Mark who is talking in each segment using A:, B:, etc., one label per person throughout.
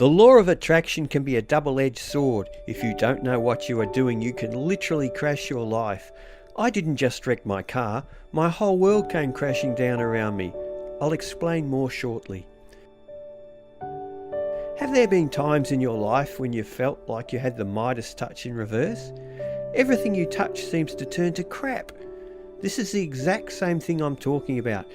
A: The law of attraction can be a double-edged sword. If you don't know what you are doing, you can literally crash your life. I didn't just wreck my car, my whole world came crashing down around me. I'll explain more shortly. Have there been times in your life when you felt like you had the Midas touch in reverse? Everything you touch seems to turn to crap. This is the exact same thing I'm talking about.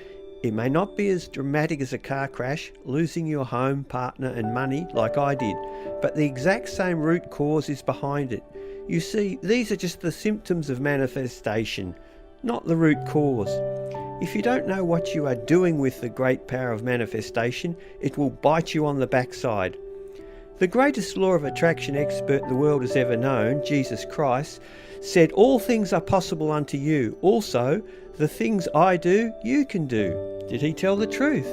A: It may not be as dramatic as a car crash, losing your home, partner and money like I did, but the exact same root cause is behind it. You see, these are just the symptoms of manifestation, not the root cause. If you don't know what you are doing with the great power of manifestation, it will bite you on the backside. The greatest law of attraction expert the world has ever known, Jesus Christ, said, "All things are possible unto you. Also, the things I do, you can do." Did he tell the truth?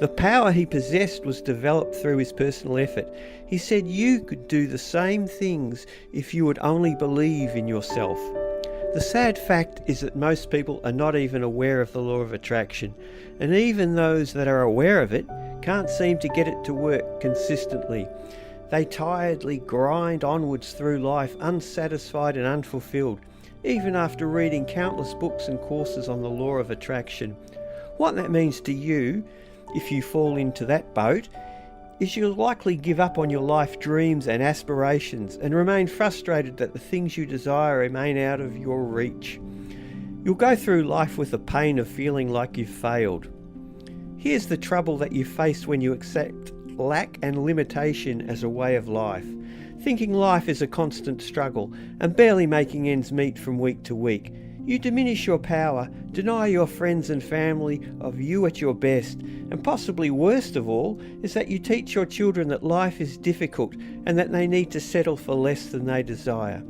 A: The power he possessed was developed through his personal effort. He said you could do the same things if you would only believe in yourself. The sad fact is that most people are not even aware of the law of attraction, and even those that are aware of it can't seem to get it to work consistently. They tiredly grind onwards through life unsatisfied and unfulfilled, even after reading countless books and courses on the law of attraction. What that means to you, if you fall into that boat, is you'll likely give up on your life dreams and aspirations and remain frustrated that the things you desire remain out of your reach. You'll go through life with the pain of feeling like you've failed. Here's the trouble that you face when you accept lack and limitation as a way of life, thinking life is a constant struggle and barely making ends meet from week to week. You diminish your power, deny your friends and family of you at your best, and possibly worst of all is that you teach your children that life is difficult and that they need to settle for less than they desire.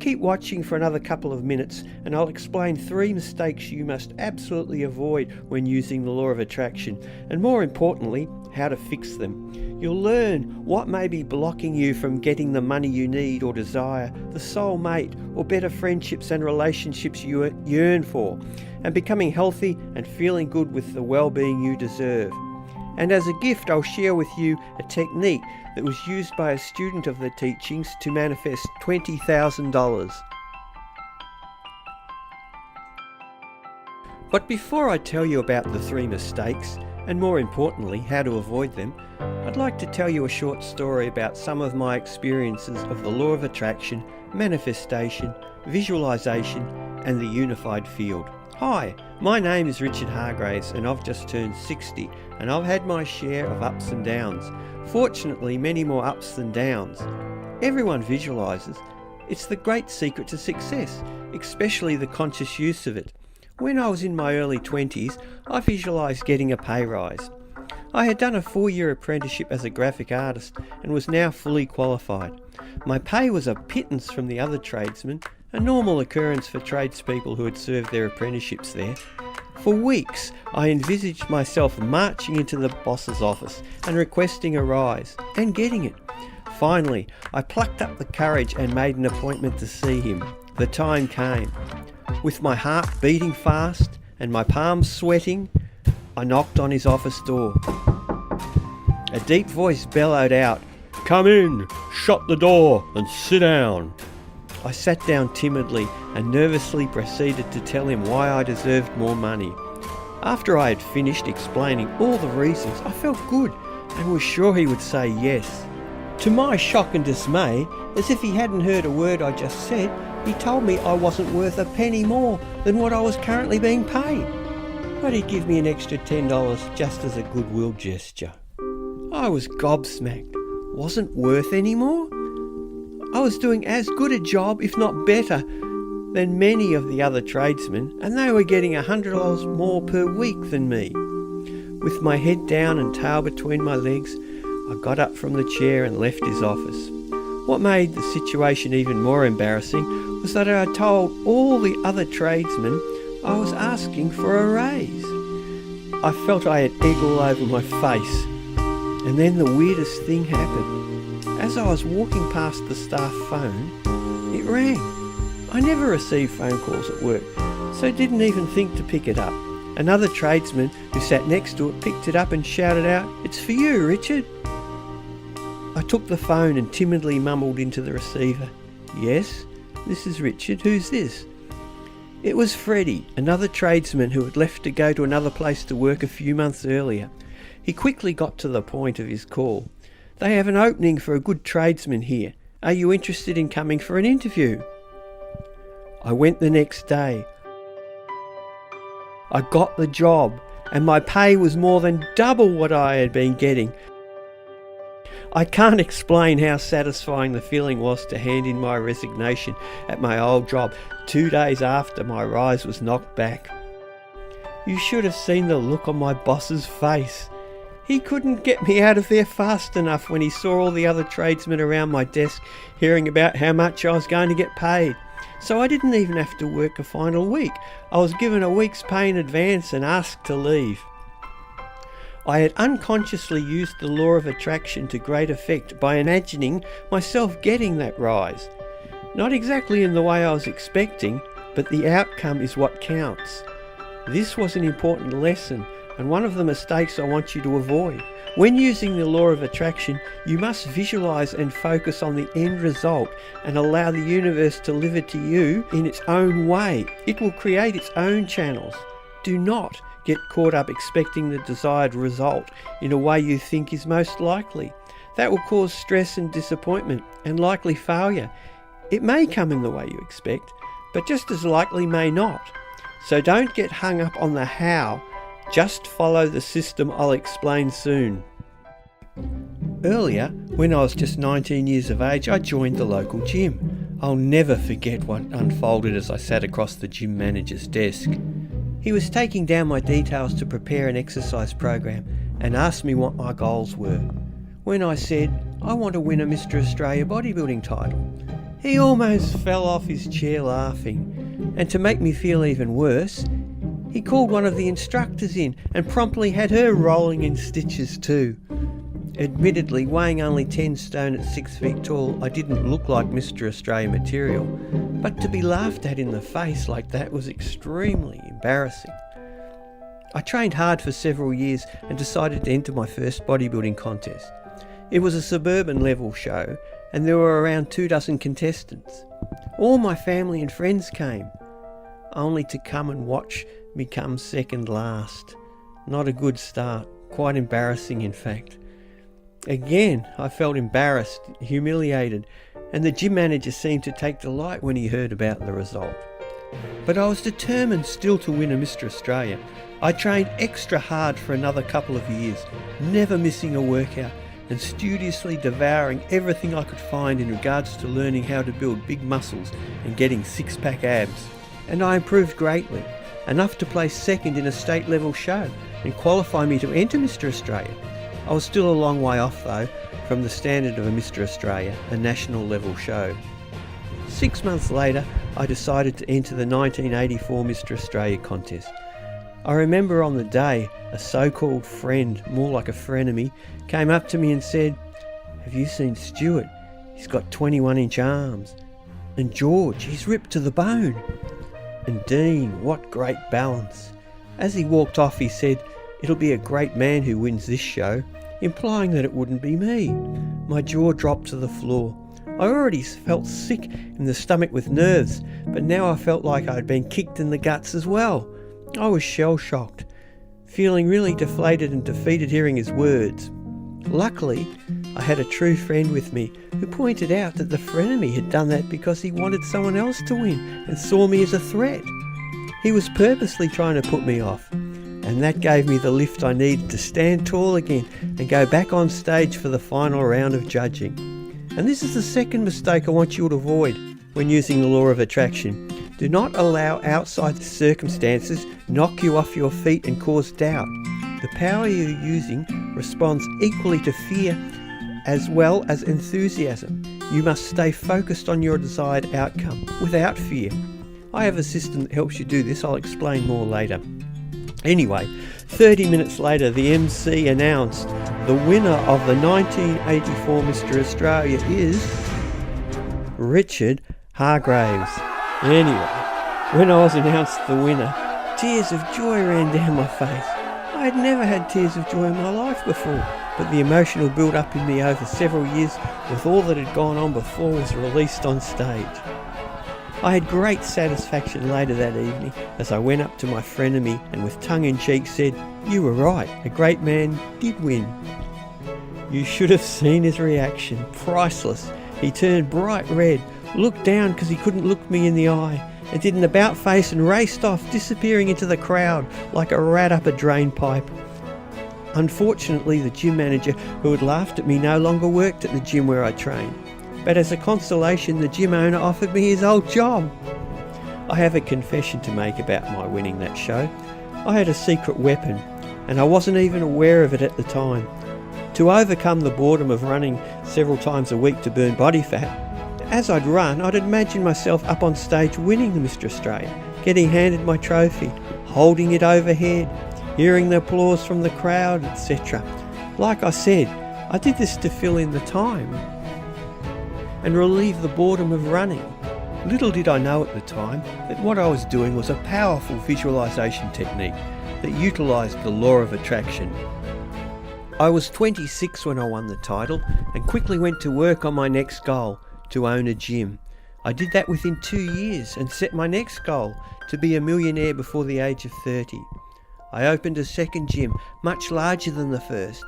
A: Keep watching for another couple of minutes and I'll explain 3 mistakes you must absolutely avoid when using the law of attraction, and more importantly, how to fix them. You'll learn what may be blocking you from getting the money you need or desire, the soul mate, or better friendships and relationships you yearn for, and becoming healthy and feeling good with the well-being you deserve. And as a gift, I'll share with you a technique that was used by a student of the teachings to manifest $20,000. But before I tell you about the 3 mistakes, and more importantly, how to avoid them, I'd like to tell you a short story about some of my experiences of the law of attraction, manifestation, visualization, and the unified field. Hi, my name is Richard Hargreaves and I've just turned 60 and I've had my share of ups and downs. Fortunately, many more ups than downs. Everyone visualizes. It's the great secret to success, especially the conscious use of it. When I was in my early 20s, I visualized getting a pay rise. I had done a 4-year apprenticeship as a graphic artist and was now fully qualified. My pay was a pittance from the other tradesmen, a normal occurrence for tradespeople who had served their apprenticeships there. For weeks, I envisaged myself marching into the boss's office and requesting a rise, and getting it. Finally, I plucked up the courage and made an appointment to see him. The time came. With my heart beating fast and my palms sweating, I knocked on his office door. A deep voice bellowed out, "Come in, shut the door and sit down." I sat down timidly and nervously proceeded to tell him why I deserved more money. After I had finished explaining all the reasons, I felt good and was sure he would say yes. To my shock and dismay, as if he hadn't heard a word I just said, he told me I wasn't worth a penny more than what I was currently being paid. But he'd give me an extra $10 just as a goodwill gesture. I was gobsmacked. Wasn't worth any more? I was doing as good a job, if not better, than many of the other tradesmen, and they were getting $100 more per week than me. With my head down and tail between my legs, I got up from the chair and left his office. What made the situation even more embarrassing was that I had told all the other tradesmen I was asking for a raise. I felt I had egg all over my face. And then the weirdest thing happened. As I was walking past the staff phone, it rang. I never received phone calls at work, so didn't even think to pick it up. Another tradesman who sat next to it picked it up and shouted out, "It's for you, Richard." I took the phone and timidly mumbled into the receiver, "Yes, this is Richard. Who's this?" It was Freddie, another tradesman who had left to go to another place to work a few months earlier. He quickly got to the point of his call. "They have an opening for a good tradesman here. Are you interested in coming for an interview?" I went the next day. I got the job, and my pay was more than double what I had been getting. I can't explain how satisfying the feeling was to hand in my resignation at my old job 2 days after my rise was knocked back. You should have seen the look on my boss's face. He couldn't get me out of there fast enough when he saw all the other tradesmen around my desk hearing about how much I was going to get paid. So I didn't even have to work a final week. I was given a week's pay in advance and asked to leave. I had unconsciously used the law of attraction to great effect by imagining myself getting that rise. Not exactly in the way I was expecting, but the outcome is what counts. This was an important lesson, and one of the mistakes I want you to avoid. When using the law of attraction, you must visualize and focus on the end result and allow the universe to deliver to you in its own way. It will create its own channels. Do not get caught up expecting the desired result in a way you think is most likely. That will cause stress and disappointment and likely failure. It may come in the way you expect, but just as likely may not. So don't get hung up on the how. Just follow the system I'll explain soon. Earlier, when I was just 19 years of age, I joined the local gym. I'll never forget what unfolded as I sat across the gym manager's desk. He was taking down my details to prepare an exercise program and asked me what my goals were. When I said, "I want to win a Mr. Australia bodybuilding title," he almost fell off his chair laughing. And to make me feel even worse, he called one of the instructors in and promptly had her rolling in stitches too. Admittedly, weighing only 10 stone at 6 feet tall, I didn't look like Mr. Australia material, but to be laughed at in the face like that was extremely embarrassing. I trained hard for several years and decided to enter my first bodybuilding contest. It was a suburban level show and there were around 24 contestants. All my family and friends came, only to come and watch me come second last. Not a good start, quite embarrassing in fact. Again, I felt embarrassed, humiliated, and the gym manager seemed to take delight when he heard about the result. But I was determined still to win a Mr. Australia. I trained extra hard for another couple of years, never missing a workout and studiously devouring everything I could find in regards to learning how to build big muscles and getting six-pack abs. And I improved greatly, enough to place second in a state level show and qualify me to enter Mr. Australia. I was still a long way off though from the standard of a Mr. Australia, a national level show. 6 months later, I decided to enter the 1984 Mr. Australia contest. I remember on the day, a so-called friend, more like a frenemy, came up to me and said, "Have you seen Stuart? He's got 21-inch arms. And George, he's ripped to the bone. And Dean, what great balance." As he walked off, he said, "It'll be a great man who wins this show," implying that it wouldn't be me. My jaw dropped to the floor. I already felt sick in the stomach with nerves, but now I felt like I'd been kicked in the guts as well. I was shell-shocked, feeling really deflated and defeated hearing his words. Luckily, I had a true friend with me who pointed out that the frenemy had done that because he wanted someone else to win and saw me as a threat. He was purposely trying to put me off. And that gave me the lift I needed to stand tall again and go back on stage for the final round of judging. And this is the second mistake I want you to avoid when using the law of attraction. Do not allow outside circumstances knock you off your feet and cause doubt. The power you're using responds equally to fear as well as enthusiasm. You must stay focused on your desired outcome without fear. I have a system that helps you do this. I'll explain more later. Anyway, 30 minutes later, the MC announced the winner of the 1984 Mr. Australia is Richard Hargreaves. Anyway, when I was announced the winner, tears of joy ran down my face. I had never had tears of joy in my life before, but the emotional build-up in me over several years with all that had gone on before was released on stage. I had great satisfaction later that evening as I went up to my frenemy and with tongue-in-cheek said, "You were right, a great man did win." You should have seen his reaction, priceless. He turned bright red, looked down because he couldn't look me in the eye, and did an about-face and raced off, disappearing into the crowd like a rat up a drain pipe. Unfortunately, the gym manager who had laughed at me no longer worked at the gym where I trained, but as a consolation the gym owner offered me his old job. I have a confession to make about my winning that show. I had a secret weapon, and I wasn't even aware of it at the time. To overcome the boredom of running several times a week to burn body fat, as I'd run, I'd imagine myself up on stage winning the Mr. Australia, getting handed my trophy, holding it overhead, hearing the applause from the crowd, etc. Like I said, I did this to fill in the time and relieve the boredom of running. Little did I know at the time that what I was doing was a powerful visualization technique that utilised the law of attraction. I was 26 when I won the title and quickly went to work on my next goal, to own a gym. I did that within 2 years and set my next goal, to be a millionaire before the age of 30. I opened a second gym, much larger than the first.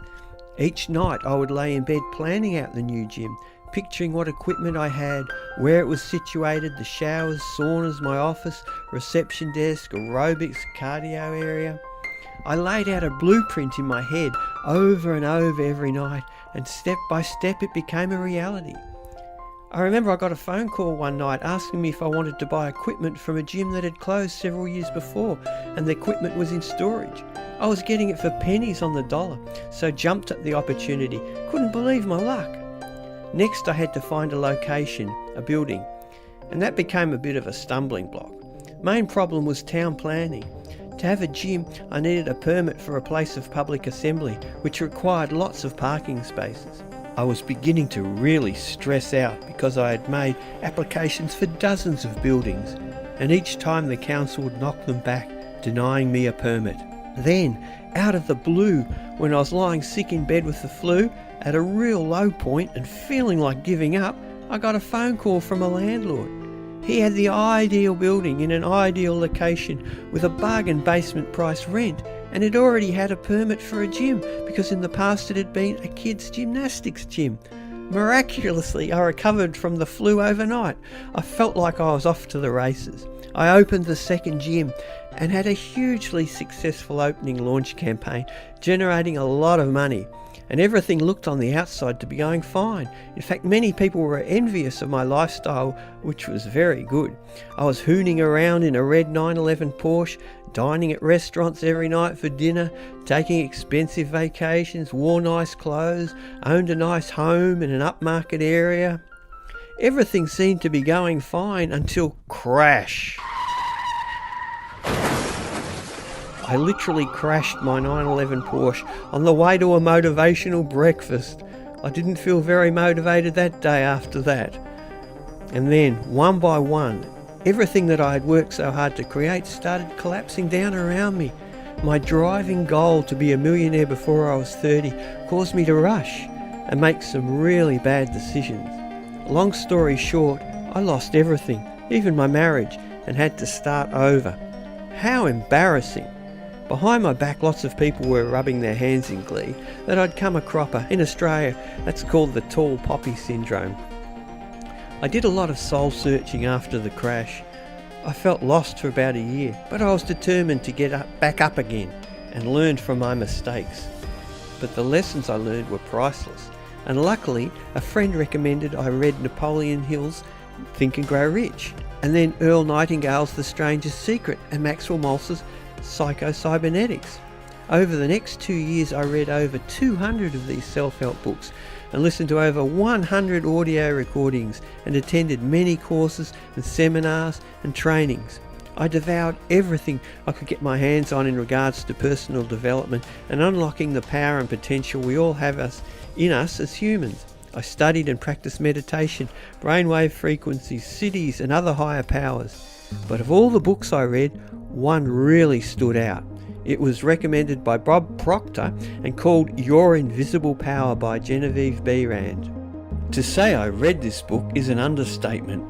A: Each night I would lay in bed planning out the new gym, picturing what equipment I had, where it was situated, the showers, saunas, my office, reception desk, aerobics, cardio area. I laid out a blueprint in my head over and over every night, and step by step it became a reality. I remember I got a phone call one night asking me if I wanted to buy equipment from a gym that had closed several years before, and the equipment was in storage. I was getting it for pennies on the dollar, so jumped at the opportunity. Couldn't believe my luck. Next I had to find a location, a building, and that became a bit of a stumbling block. Main problem was town planning. To have a gym, I needed a permit for a place of public assembly, which required lots of parking spaces. I was beginning to really stress out because I had made applications for dozens of buildings, and each time the council would knock them back, denying me a permit. Then, out of the blue, when I was lying sick in bed with the flu, at a real low point and feeling like giving up, I got a phone call from a landlord. He had the ideal building in an ideal location with a bargain basement price rent, and it already had a permit for a gym because in the past it had been a kids' gymnastics gym. Miraculously, I recovered from the flu overnight. I felt like I was off to the races. I opened the second gym and had a hugely successful opening launch campaign, generating a lot of money. And everything looked on the outside to be going fine. In fact, many people were envious of my lifestyle, which was very good. I was hooning around in a red 911 Porsche, dining at restaurants every night for dinner, taking expensive vacations, wore nice clothes, owned a nice home in an upmarket area. Everything seemed to be going fine until crash. I literally crashed my 911 Porsche on the way to a motivational breakfast. I didn't feel very motivated that day after that. And then, one by one, everything that I had worked so hard to create started collapsing down around me. My driving goal to be a millionaire before I was 30 caused me to rush and make some really bad decisions. Long story short, I lost everything, even my marriage, and had to start over. How embarrassing! Behind my back, lots of people were rubbing their hands in glee that I'd come a cropper. In Australia, that's called the tall poppy syndrome. I did a lot of soul searching after the crash. I felt lost for about a year, but I was determined to get back up again and learned from my mistakes. But the lessons I learned were priceless, and luckily a friend recommended I read Napoleon Hill's Think and Grow Rich, and then Earl Nightingale's The Stranger's Secret and Maxwell Maltz's Psycho-Cybernetics. Over the next 2 years I read over 200 of these self-help books and listened to over 100 audio recordings and attended many courses and seminars and trainings. I devoured everything I could get my hands on in regards to personal development and unlocking the power and potential we all have in us as humans. I studied and practiced meditation, brainwave frequencies, cities and other higher powers. But of all the books I read, one really stood out. It was recommended by Bob Proctor and called Your Invisible Power by Genevieve Behrend. To say I read this book is an understatement.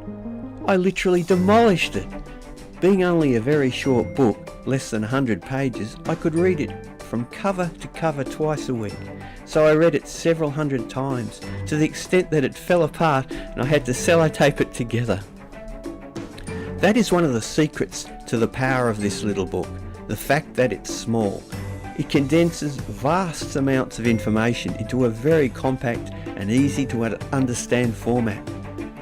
A: I literally demolished it. Being only a very short book, less than 100 pages, I could read it from cover to cover twice a week. So I read it several hundred times, to the extent that it fell apart and I had to sellotape it together. That is one of the secrets to the power of this little book, the fact that it's small. It condenses vast amounts of information into a very compact and easy to understand format.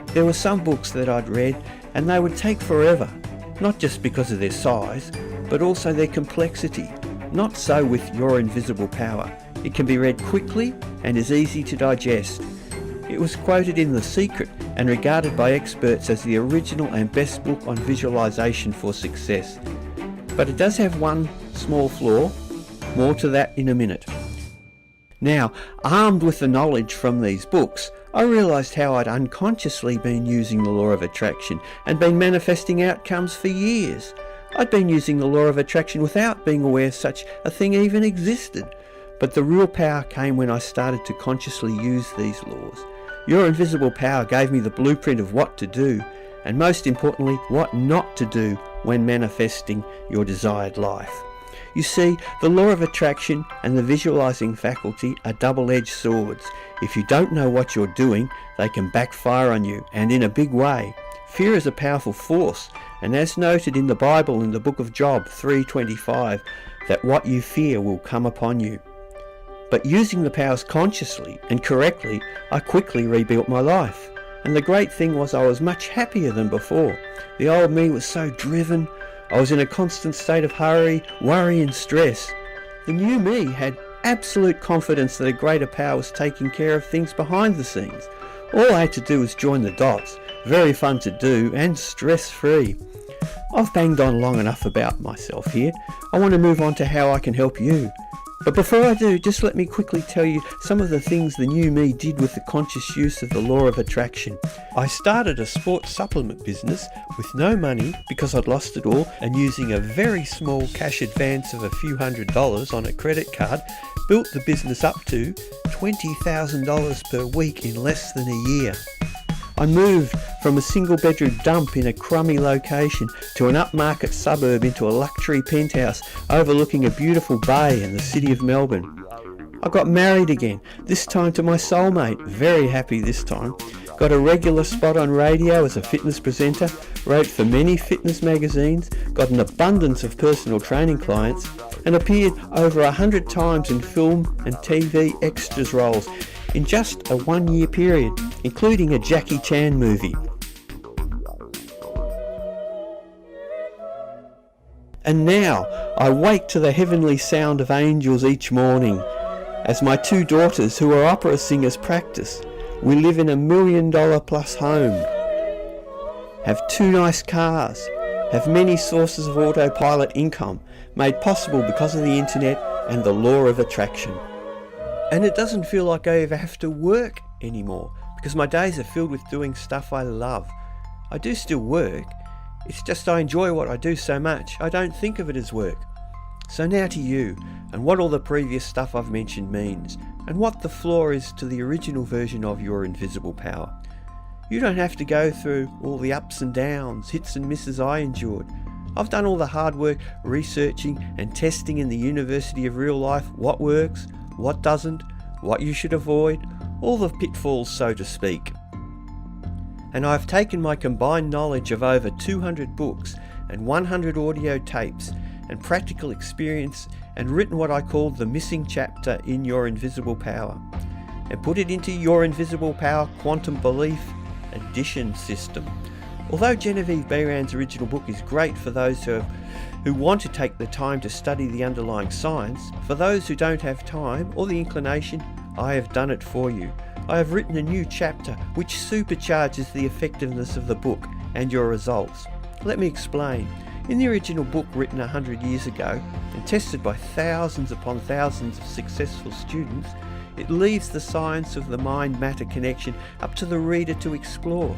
A: There were some books that I'd read and they would take forever, not just because of their size, but also their complexity. Not so with Your Invisible Power. It can be read quickly and is easy to digest. It was quoted in The Secret and regarded by experts as the original and best book on visualization for success. But it does have one small flaw. More to that in a minute. Now, armed with the knowledge from these books, I realised how I'd unconsciously been using the law of attraction and been manifesting outcomes for years. I'd been using the law of attraction without being aware such a thing even existed. But the real power came when I started to consciously use these laws. Your Invisible Power gave me the blueprint of what to do, and most importantly, what not to do when manifesting your desired life. You see, the law of attraction and the visualizing faculty are double-edged swords. If you don't know what you're doing, they can backfire on you, and in a big way. Fear is a powerful force, and as noted in the Bible in the book of Job 3:25, that what you fear will come upon you. But using the powers consciously and correctly, I quickly rebuilt my life. And the great thing was I was much happier than before. The old me was so driven. I was in a constant state of hurry, worry and stress. The new me had absolute confidence that a greater power was taking care of things behind the scenes. All I had to do was join the dots. Very fun to do and stress-free. I've banged on long enough about myself here. I want to move on to how I can help you. But before I do, just let me quickly tell you some of the things the new me did with the conscious use of the law of attraction. I started a sports supplement business with no money because I'd lost it all, and using a very small cash advance of a few $100s on a credit card, built the business up to $20,000 per week in less than a year. I moved from a single bedroom dump in a crummy location to an upmarket suburb into a luxury penthouse overlooking a beautiful bay in the city of Melbourne. I got married again, this time to my soulmate, very happy this time. Got a regular spot on radio as a fitness presenter, wrote for many fitness magazines, got an abundance of personal training clients, and appeared over 100 times in film and TV extras roles in just a 1-year period, including a Jackie Chan movie. And now I wake to the heavenly sound of angels each morning as my 2 daughters, who are opera singers, practice. We live in a $1 million plus home, have 2 nice cars, have many sources of autopilot income made possible because of the internet and the law of attraction. And it doesn't feel like I ever have to work anymore because my days are filled with doing stuff I love. I do still work, it's just I enjoy what I do so much I don't think of it as work. So now to you, and what all the previous stuff I've mentioned means, and what the flaw is to the original version of Your Invisible Power. You don't have to go through all the ups and downs, hits and misses I endured. I've done all the hard work researching and testing in the University of Real Life what works, what doesn't, what you should avoid, all the pitfalls so to speak. And I've taken my combined knowledge of over 200 books and 100 audio tapes and practical experience and written what I called the missing chapter in Your Invisible Power and put it into Your Invisible Power Quantum Belief Edition System. Although Genevieve Behrend's original book is great for those who want to take the time to study the underlying science, for those who don't have time or the inclination, I have done it for you. I have written a new chapter which supercharges the effectiveness of the book and your results. Let me explain. In the original book written 100 years ago and tested by thousands upon thousands of successful students, it leaves the science of the mind-matter connection up to the reader to explore.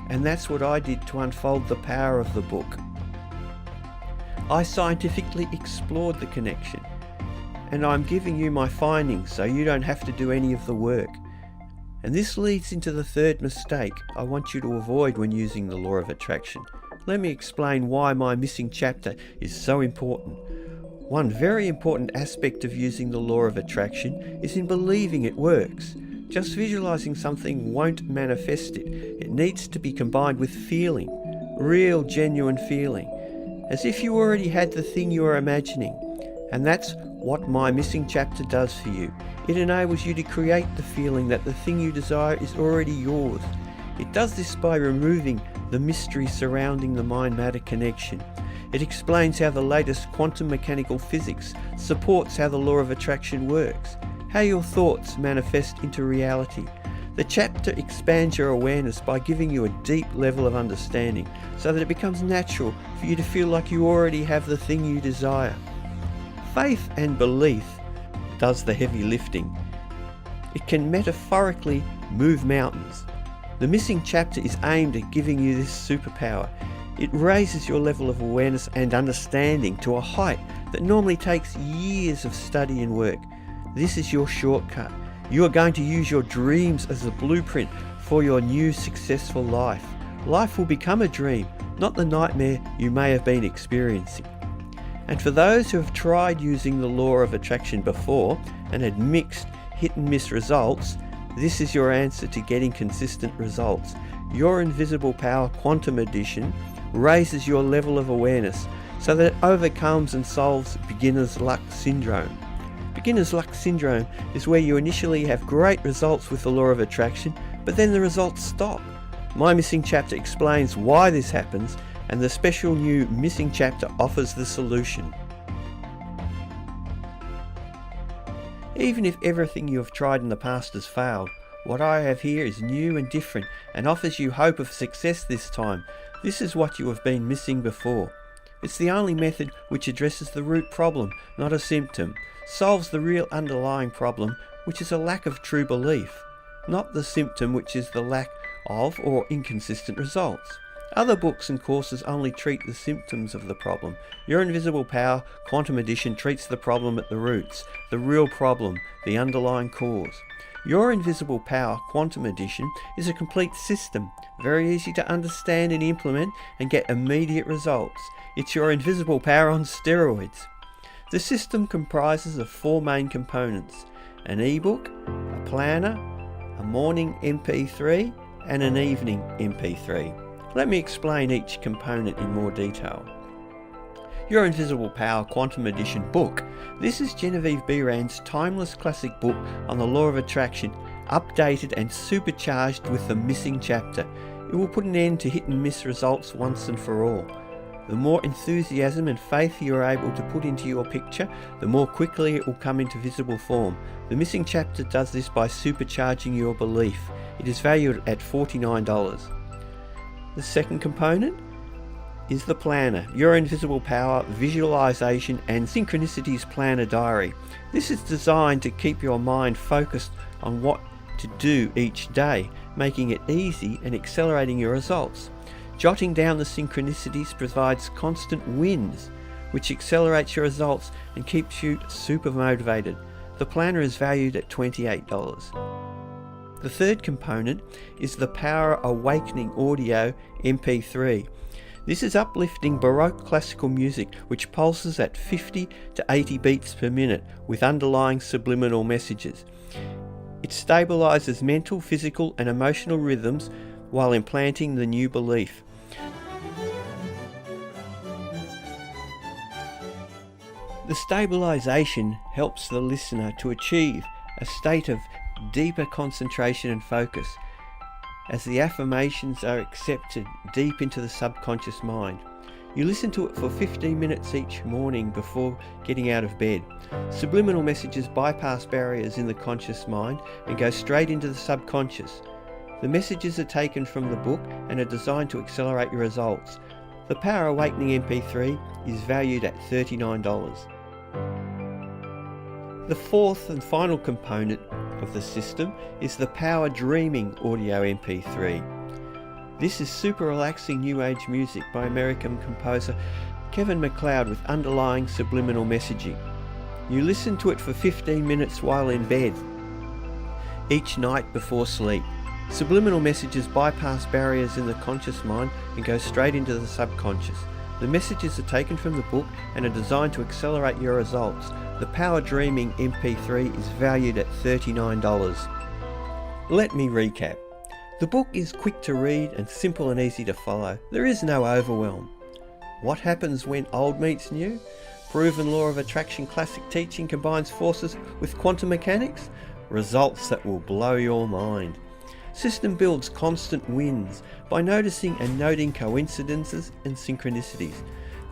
A: And that's what I did to unfold the power of the book. I scientifically explored the connection, and I'm giving you my findings so you don't have to do any of the work. And this leads into the third mistake I want you to avoid when using the law of attraction. Let me explain why my missing chapter is so important. One very important aspect of using the law of attraction is in believing it works. Just visualizing something won't manifest it. It needs to be combined with feeling, real, genuine feeling, as if you already had the thing you are imagining. And that's what my missing chapter does for you. It enables you to create the feeling that the thing you desire is already yours. It does this by removing the mystery surrounding the mind-matter connection. It explains how the latest quantum mechanical physics supports how the law of attraction works, how your thoughts manifest into reality. The chapter expands your awareness by giving you a deep level of understanding so that it becomes natural for you to feel like you already have the thing you desire. Faith and belief does the heavy lifting. It can metaphorically move mountains. The missing chapter is aimed at giving you this superpower. It raises your level of awareness and understanding to a height that normally takes years of study and work. This is your shortcut. You are going to use your dreams as the blueprint for your new successful life. Life will become a dream, not the nightmare you may have been experiencing. And for those who have tried using the law of attraction before and had mixed hit and miss results, this is your answer to getting consistent results. Your Invisible Power Quantum Edition raises your level of awareness so that it overcomes and solves beginner's luck syndrome. Beginner's luck syndrome is where you initially have great results with the law of attraction, but then the results stop. My missing chapter explains why this happens, and the special new missing chapter offers the solution. Even if everything you have tried in the past has failed, what I have here is new and different and offers you hope of success this time. This is what you have been missing before. It's the only method which addresses the root problem, not a symptom, solves the real underlying problem, which is a lack of true belief, not the symptom, which is the lack of or inconsistent results. Other books and courses only treat the symptoms of the problem. Your Invisible Power Quantum Edition treats the problem at the roots, the real problem, the underlying cause. Your Invisible Power Quantum Edition is a complete system, very easy to understand and implement and get immediate results. It's your invisible power on steroids. The system comprises of 4 main components: an eBook, a planner, a morning MP3 and an evening MP3. Let me explain each component in more detail. Your Invisible Power Quantum Edition book. This is Genevieve Behrend's timeless classic book on the law of attraction, updated and supercharged with the missing chapter. It will put an end to hit and miss results once and for all. The more enthusiasm and faith you are able to put into your picture, the more quickly it will come into visible form. The missing chapter does this by supercharging your belief. It is valued at $49. The second component is the planner, Your Invisible Power Visualization and Synchronicities Planner Diary. This is designed to keep your mind focused on what to do each day, making it easy and accelerating your results. Jotting down the synchronicities provides constant wins, which accelerates your results and keeps you super motivated. The planner is valued at $28. The third component is the Power Awakening Audio MP3. This is uplifting Baroque classical music which pulses at 50 to 80 beats per minute with underlying subliminal messages. It stabilizes mental, physical and emotional rhythms while implanting the new belief. The stabilization helps the listener to achieve a state of deeper concentration and focus as the affirmations are accepted deep into the subconscious mind. You listen to it for 15 minutes each morning before getting out of bed. Subliminal messages bypass barriers in the conscious mind and go straight into the subconscious. The messages are taken from the book and are designed to accelerate your results. The Power Awakening MP3 is valued at $39. The fourth and final component of the system is the Power Dreaming Audio MP3. This is super relaxing new age music by American composer Kevin MacLeod with underlying subliminal messaging. You listen to it for 15 minutes while in bed, each night before sleep. Subliminal messages bypass barriers in the conscious mind and go straight into the subconscious. The messages are taken from the book and are designed to accelerate your results. The Power Dreaming MP3 is valued at $39. Let me recap. The book is quick to read and simple and easy to follow. There is no overwhelm. What happens when old meets new? Proven law of attraction classic teaching combines forces with quantum mechanics? Results that will blow your mind. System builds constant wins by noticing and noting coincidences and synchronicities.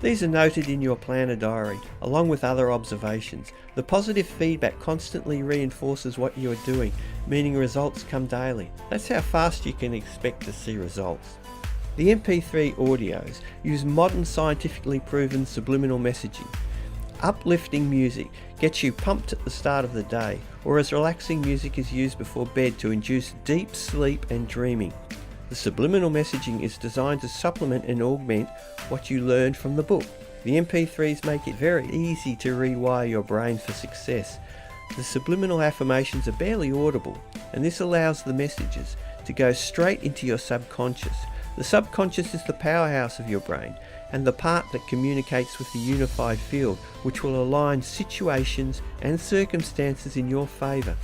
A: These are noted in your planner diary, along with other observations. The positive feedback constantly reinforces what you are doing, meaning results come daily. That's how fast you can expect to see results. The MP3 audios use modern scientifically proven subliminal messaging. Uplifting music gets you pumped at the start of the day, whereas relaxing music is used before bed to induce deep sleep and dreaming. The subliminal messaging is designed to supplement and augment what you learned from the book. The MP3s make it very easy to rewire your brain for success. The subliminal affirmations are barely audible, and this allows the messages to go straight into your subconscious. The subconscious is the powerhouse of your brain and the part that communicates with the unified field, which will align situations and circumstances in your favour.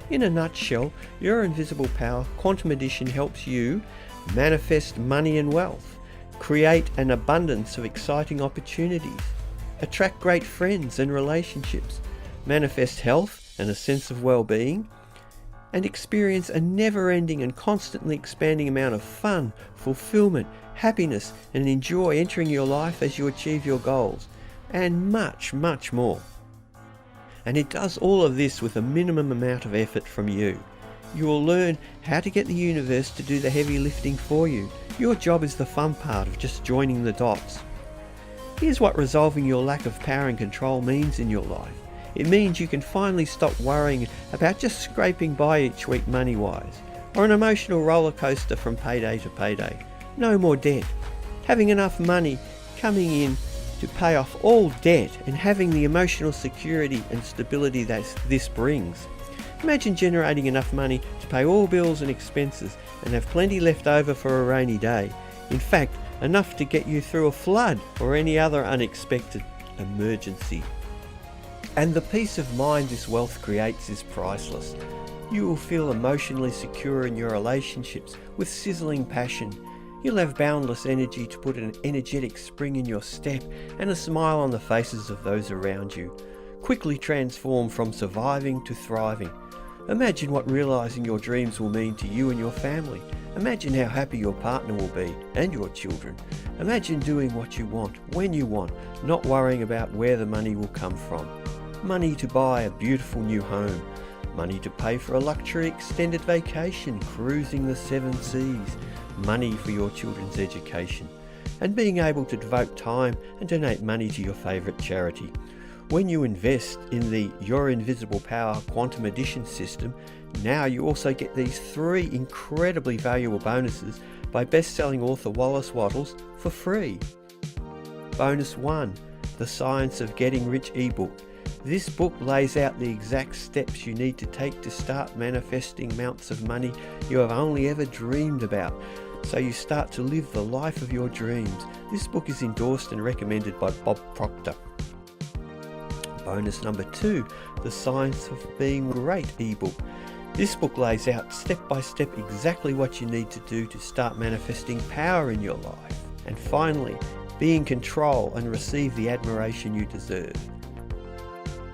A: In a nutshell, your invisible power quantum edition helps you manifest money and wealth, create an abundance of exciting opportunities, attract great friends and relationships, manifest health and a sense of well-being, and experience a never-ending and constantly expanding amount of fun, fulfillment, happiness, and enjoy entering your life as you achieve your goals, and much, much more. And it does all of this with a minimum amount of effort from you. You will learn how to get the universe to do the heavy lifting for you. Your job is the fun part of just joining the dots. Here's what resolving your lack of power and control means in your life. It means you can finally stop worrying about just scraping by each week money-wise, or an emotional roller coaster from payday to payday. No more debt. Having enough money coming in to pay off all debt and having the emotional security and stability that this brings. Imagine generating enough money to pay all bills and expenses and have plenty left over for a rainy day. In fact, enough to get you through a flood or any other unexpected emergency. And the peace of mind this wealth creates is priceless. You will feel emotionally secure in your relationships with sizzling passion. You'll have boundless energy to put an energetic spring in your step and a smile on the faces of those around you. Quickly transform from surviving to thriving. Imagine what realizing your dreams will mean to you and your family. Imagine how happy your partner will be and your children. Imagine doing what you want, when you want, not worrying about where the money will come from. Money to buy a beautiful new home. Money to pay for a luxury extended vacation, cruising the 7 seas. Money for your children's education. And being able to devote time and donate money to your favourite charity. When you invest in the Your Invisible Power Quantum Edition system, now you also get these 3 incredibly valuable bonuses by best-selling author Wallace Wattles for free. Bonus 1, The Science of Getting Rich eBook. This book lays out the exact steps you need to take to start manifesting amounts of money you have only ever dreamed about, so you start to live the life of your dreams. This book is endorsed and recommended by Bob Proctor. Bonus number 2, The Science of Being Great ebook. This book lays out step by step exactly what you need to do to start manifesting power in your life. And finally, be in control and receive the admiration you deserve.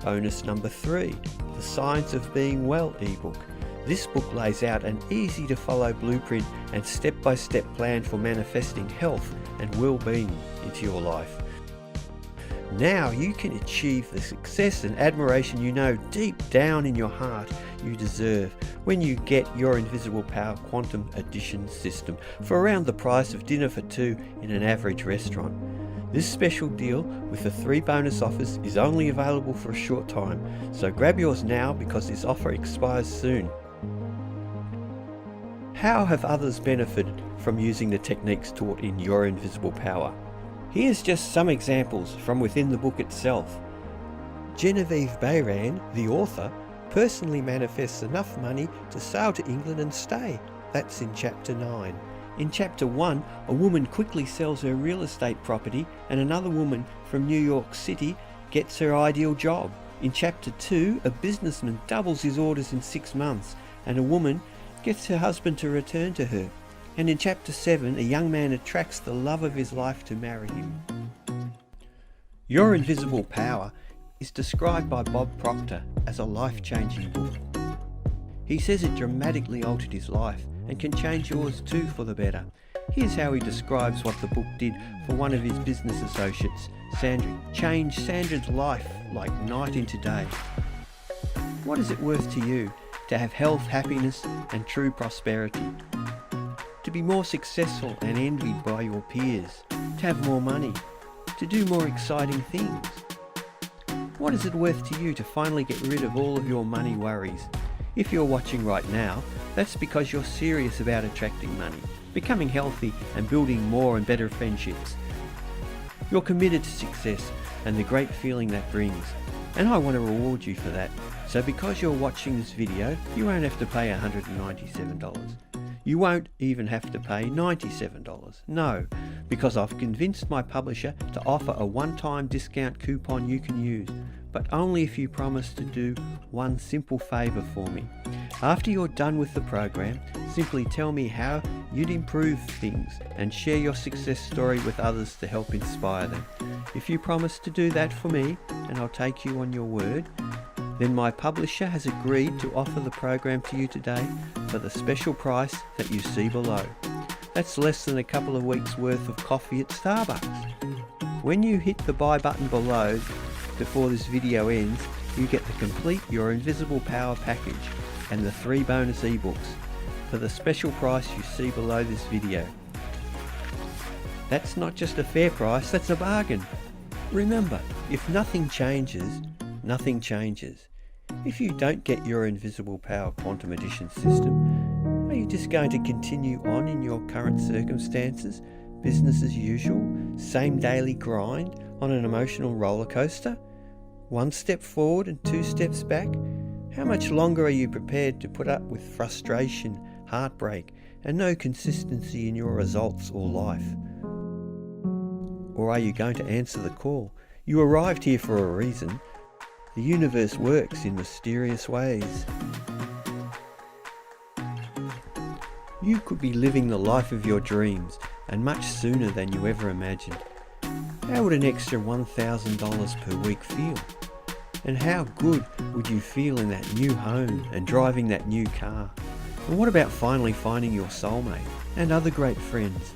A: Bonus number 3, The Science of Being Well ebook. This book lays out an easy to follow blueprint and step-by-step plan for manifesting health and well-being into your life. Now you can achieve the success and admiration you know deep down in your heart you deserve when you get Your Invisible Power Quantum Edition system for around the price of dinner for 2 in an average restaurant. This special deal with the 3 bonus offers is only available for a short time, so grab yours now because this offer expires soon. How have others benefited from using the techniques taught in Your Invisible Power? Here's just some examples from within the book itself. Genevieve Behrend, the author, personally manifests enough money to sail to England and stay. That's in chapter 9. In chapter 1, a woman quickly sells her real estate property and another woman from New York City gets her ideal job. In chapter 2, a businessman doubles his orders in 6 months and a woman gets her husband to return to her. And in chapter 7, a young man attracts the love of his life to marry him. Your Invisible Power is described by Bob Proctor as a life-changing book. He says it dramatically altered his life and can change yours too for the better. Here's how he describes what the book did for one of his business associates, Sandra. Changed Sandra's life like night into day. What is it worth to you to have health, happiness and true prosperity? To be more successful and envied by your peers? To have more money? To do more exciting things? What is it worth to you to finally get rid of all of your money worries? If you're watching right now, that's because you're serious about attracting money, becoming healthy and building more and better friendships. You're committed to success and the great feeling that brings. And I want to reward you for that. So because you're watching this video, you won't have to pay $197. You won't even have to pay $97. No, because I've convinced my publisher to offer a one-time discount coupon you can use, but only if you promise to do one simple favour for me. After you're done with the program, simply tell me how you'd improve things and share your success story with others to help inspire them. If you promise to do that for me, and I'll take you on your word, then my publisher has agreed to offer the program to you today for the special price that you see below. That's less than a couple of weeks worth of coffee at Starbucks. When you hit the buy button below before this video ends, you get the complete Your Invisible Power package and the 3 bonus ebooks for the special price you see below this video. That's not just a fair price, that's a bargain. Remember, if nothing changes, nothing changes. If you don't get Your Invisible Power Quantum Edition system, are you just going to continue on in your current circumstances, business as usual, same daily grind on an emotional roller coaster? 1 step forward and 2 steps back? How much longer are you prepared to put up with frustration, heartbreak, and no consistency in your results or life? Or are you going to answer the call? You arrived here for a reason. The universe works in mysterious ways. You could be living the life of your dreams, and much sooner than you ever imagined. How would an extra $1,000 per week feel? And how good would you feel in that new home and driving that new car? And what about finally finding your soulmate and other great friends?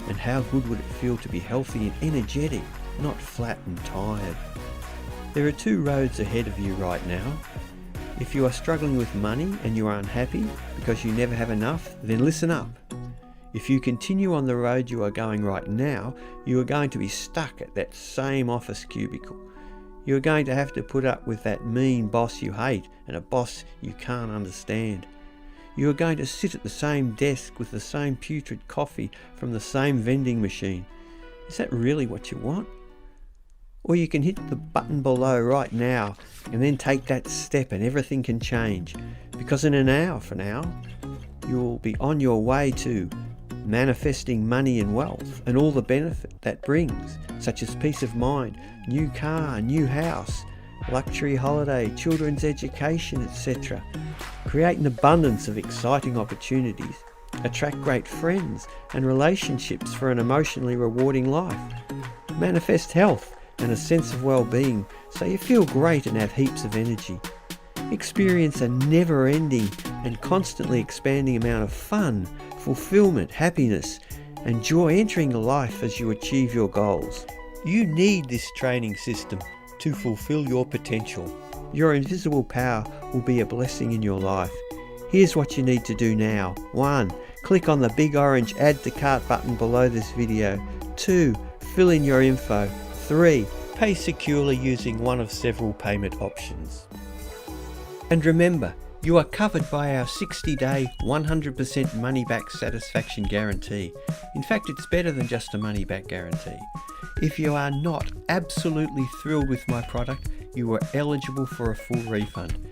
A: And how good would it feel to be healthy and energetic, not flat and tired? There are 2 roads ahead of you right now. If you are struggling with money and you are unhappy because you never have enough, then listen up. If you continue on the road you are going right now, you are going to be stuck at that same office cubicle. You are going to have to put up with that mean boss you hate and a boss you can't understand. You are going to sit at the same desk with the same putrid coffee from the same vending machine. Is that really what you want? Or you can hit the button below right now and then take that step and everything can change. Because in an hour from now, you'll be on your way to manifesting money and wealth and all the benefit that brings, such as peace of mind, new car, new house, luxury holiday, children's education, etc. Create an abundance of exciting opportunities, attract great friends and relationships for an emotionally rewarding life, manifest health and a sense of well-being so you feel great and have heaps of energy. Experience a never-ending and constantly expanding amount of fun, fulfillment, happiness and joy entering life as you achieve your goals. You need this training system to fulfill your potential. Your invisible power will be a blessing in your life. Here's what you need to do now. 1. Click on the big orange Add to Cart button below this video. 2. Fill in your info. 3. Pay securely using one of several payment options. And remember, you are covered by our 60-day 100% money-back satisfaction guarantee. In fact, it's better than just a money-back guarantee. If you are not absolutely thrilled with my product, you are eligible for a full refund.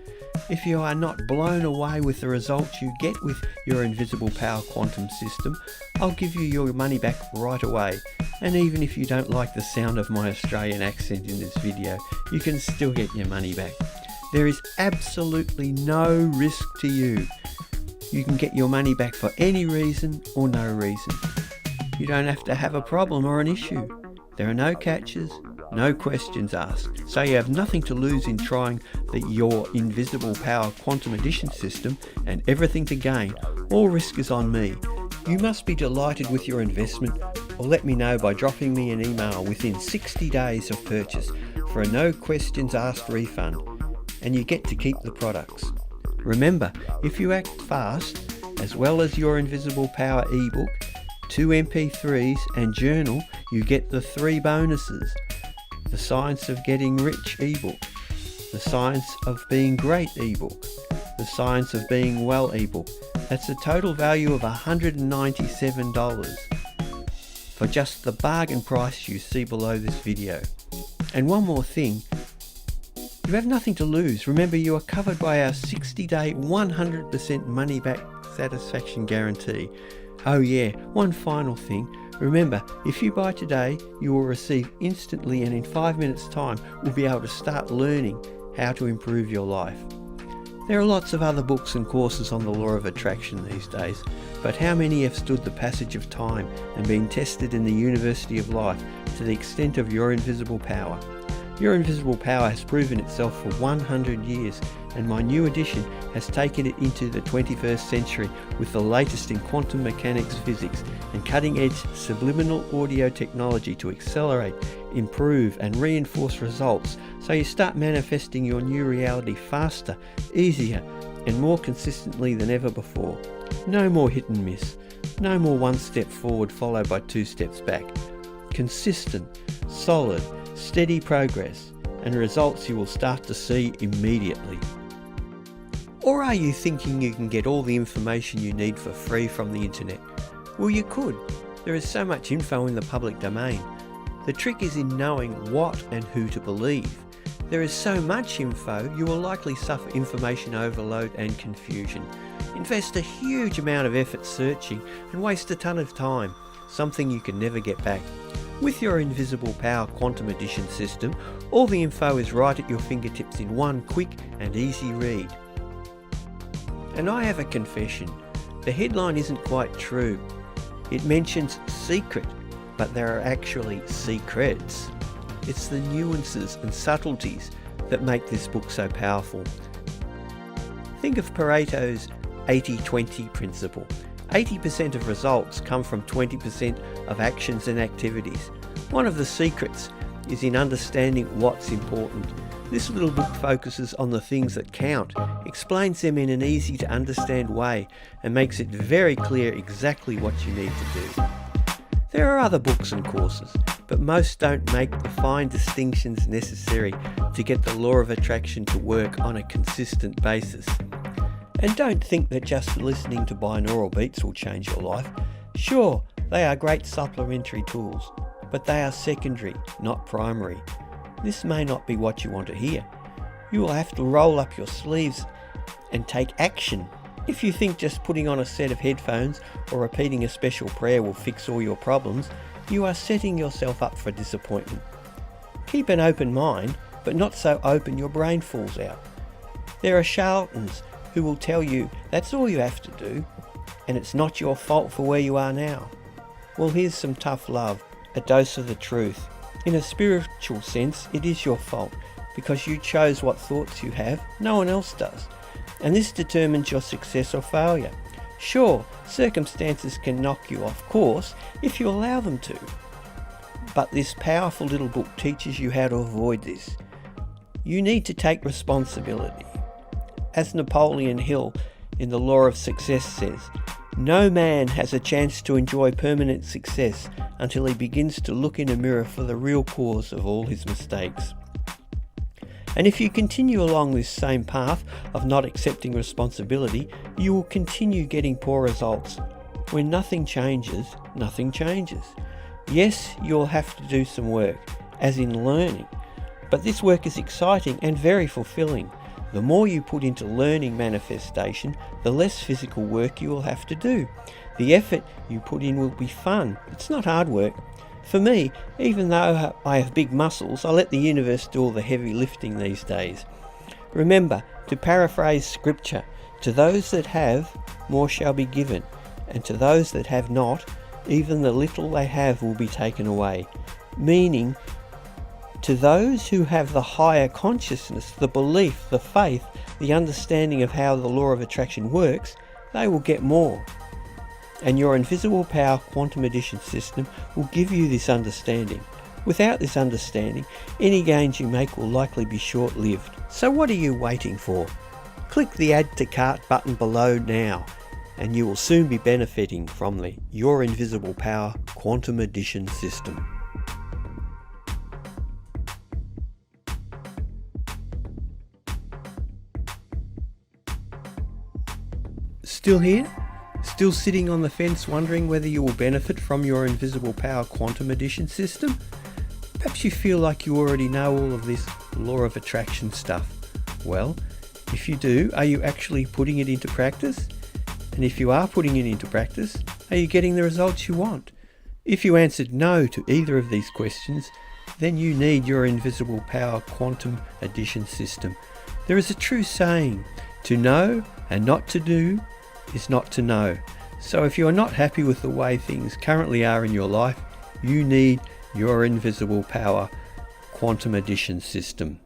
A: If you are not blown away with the results you get with your Invisible Power Quantum System, I'll give you your money back right away. And even if you don't like the sound of my Australian accent in this video, you can still get your money back. There is absolutely no risk to you. You can get your money back for any reason or no reason. You don't have to have a problem or an issue. There are no catches, no questions asked, so you have nothing to lose in trying your Invisible Power Quantum Edition system and everything to gain. All risk is on me. You must be delighted with your investment, or let me know by dropping me an email within 60 days of purchase for a no questions asked refund, and you get to keep the products. Remember, if you act fast, as well as your Invisible Power ebook, 2 MP3s and journal, you get the 3 bonuses. The Science of Getting Rich ebook, the Science of Being Great ebook, the Science of Being Well ebook. That's a total value of $197 for just the bargain price you see below this video. And one more thing, you have nothing to lose. Remember, you are covered by our 60-day 100% money back satisfaction guarantee. Oh yeah, one final thing. Remember, if you buy today, you will receive instantly, and in 5 minutes time will be able to start learning how to improve your life. There are lots of other books and courses on the law of attraction these days, but how many have stood the passage of time and been tested in the University of Life to the extent of your invisible power? Your Invisible Power has proven itself for 100 years, and my new edition has taken it into the 21st century with the latest in quantum mechanics physics and cutting-edge subliminal audio technology to accelerate, improve and reinforce results, so you start manifesting your new reality faster, easier and more consistently than ever before. No more hit and miss. No more one step forward followed by 2 steps back. Consistent, solid, steady progress and results you will start to see immediately. Or are you thinking you can get all the information you need for free from the internet? Well, you could. There is so much info in the public domain. The trick is in knowing what and who to believe. There is so much info, you will likely suffer information overload and confusion. Invest a huge amount of effort searching and waste a ton of time, something you can never get back. With your Invisible Power Quantum Edition system, all the info is right at your fingertips in one quick and easy read. And I have a confession. The headline isn't quite true. It mentions secret, but there are actually secrets. It's the nuances and subtleties that make this book so powerful. Think of Pareto's 80-20 principle. 80% of results come from 20% of actions and activities. One of the secrets is in understanding what's important. This little book focuses on the things that count, explains them in an easy to understand way, and makes it very clear exactly what you need to do. There are other books and courses, but most don't make the fine distinctions necessary to get the law of attraction to work on a consistent basis. And don't think that just listening to binaural beats will change your life. Sure, they are great supplementary tools, but they are secondary, not primary. This may not be what you want to hear. You will have to roll up your sleeves and take action. If you think just putting on a set of headphones or repeating a special prayer will fix all your problems, you are setting yourself up for disappointment. Keep an open mind, but not so open your brain falls out. There are charlatans who will tell you that's all you have to do, and it's not your fault for where you are now. Well, here's some tough love, a dose of the truth. In a spiritual sense, it is your fault, because you chose what thoughts you have, no one else does. And this determines your success or failure. Sure, circumstances can knock you off course if you allow them to. But this powerful little book teaches you how to avoid this. You need to take responsibility. As Napoleon Hill in The Law of Success says, no man has a chance to enjoy permanent success until he begins to look in a mirror for the real cause of all his mistakes. And if you continue along this same path of not accepting responsibility, you will continue getting poor results. When nothing changes, nothing changes. Yes, you'll have to do some work, as in learning, but this work is exciting and very fulfilling. The more you put into learning manifestation, the less physical work you will have to do. The effort you put in will be fun. It's not hard work. For me, even though I have big muscles, I let the universe do all the heavy lifting these days. Remember, to paraphrase scripture, to those that have, more shall be given, and to those that have not, even the little they have will be taken away. Meaning, to those who have the higher consciousness, the belief, the faith, the understanding of how the law of attraction works, they will get more. And your invisible power quantum addition system will give you this understanding. Without this understanding, any gains you make will likely be short-lived. So what are you waiting for? Click the Add to Cart button below now, and you will soon be benefiting from the Your Invisible Power Quantum Addition System. Still here? Still sitting on the fence wondering whether you will benefit from your Invisible Power Quantum Addition System? Perhaps you feel like you already know all of this law of attraction stuff. Well, if you do, are you actually putting it into practice? And if you are putting it into practice, are you getting the results you want? If you answered no to either of these questions, then you need your Invisible Power Quantum Addition System. There is a true saying, to know and not to do is not to know. So if you are not happy with the way things currently are in your life, you need your Invisible Power Quantum Addition System.